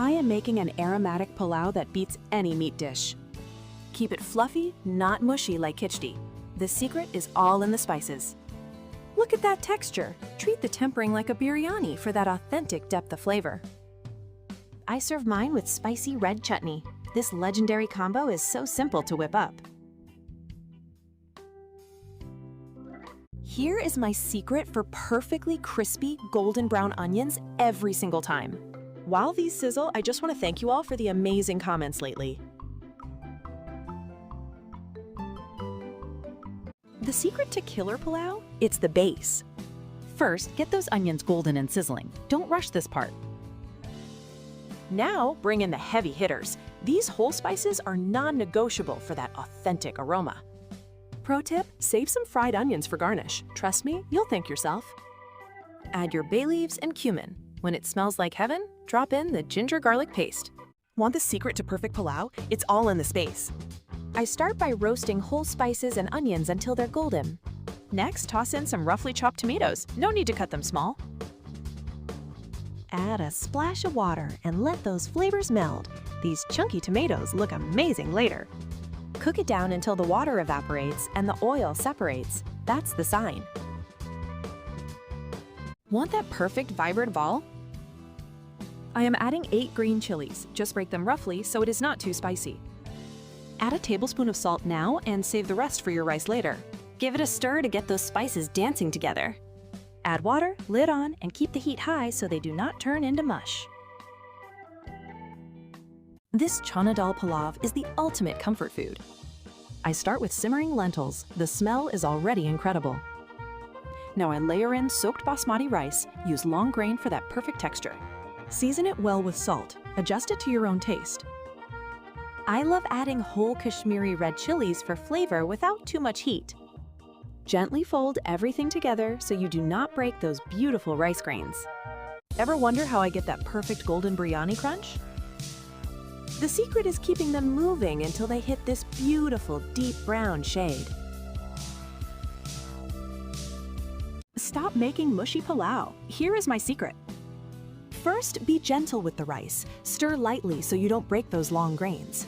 I am making an aromatic pilau that beats any meat dish. Keep it fluffy, not mushy like khichdi. The secret is all in the spices. Look at that texture. Treat the tempering like a biryani for that authentic depth of flavor. I serve mine with spicy red chutney. This legendary combo is so simple to whip up. Here is my secret for perfectly crispy golden brown onions every single time. While these sizzle, I just want to thank you all for the amazing comments lately. The secret to killer pilau? It's the base. First, get those onions golden and sizzling. Don't rush this part. Now, bring in the heavy hitters. These whole spices are non-negotiable for that authentic aroma. Pro tip, save some fried onions for garnish. Trust me, you'll thank yourself. Add your bay leaves and cumin. When it smells like heaven, drop in the ginger garlic paste. Want the secret to perfect pilau? It's all in the space. I start by roasting whole spices and onions until they're golden. Next, toss in some roughly chopped tomatoes. No need to cut them small. Add a splash of water and let those flavors meld. These chunky tomatoes look amazing later. Cook it down until the water evaporates and the oil separates. That's the sign. Want that perfect vibrant ball? I am adding 8 green chilies. Just break them roughly so it is not too spicy. Add a tablespoon of salt now and save the rest for your rice later. Give it a stir to get those spices dancing together. Add water, lid on, and keep the heat high so they do not turn into mush. This Chana Dal pilaf is the ultimate comfort food. I start with simmering lentils. The smell is already incredible. Now I layer in soaked basmati rice. Use long grain for that perfect texture. Season it well with salt. Adjust it to your own taste. I love adding whole Kashmiri red chilies for flavor without too much heat. Gently fold everything together so you do not break those beautiful rice grains. Ever wonder how I get that perfect golden biryani crunch? The secret is keeping them moving until they hit this beautiful deep brown shade. Stop making mushy pilau. Here is my secret. First, be gentle with the rice. Stir lightly so you don't break those long grains.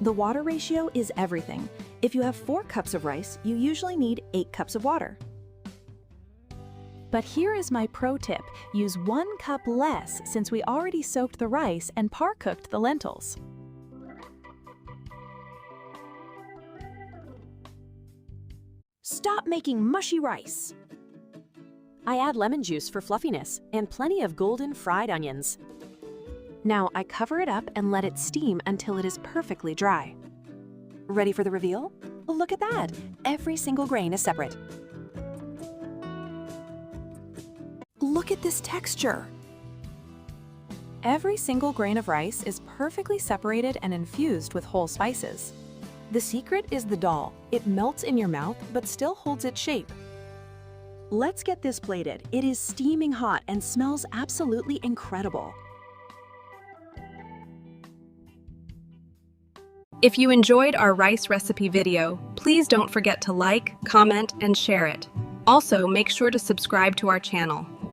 The water ratio is everything. If you have 4 cups of rice, you usually need 8 cups of water. But here is my pro tip. Use 1 cup less since we already soaked the rice and par-cooked the lentils. Stop making mushy rice. I add lemon juice for fluffiness and plenty of golden fried onions. Now I cover it up and let it steam until it is perfectly dry. Ready for the reveal? Look at that! Every single grain is separate. Look at this texture! Every single grain of rice is perfectly separated and infused with whole spices. The secret is the dal. It melts in your mouth but still holds its shape. Let's get this plated. It is steaming hot and smells absolutely incredible. If you enjoyed our rice recipe video, please don't forget to like, comment, and share it. Also, make sure to subscribe to our channel.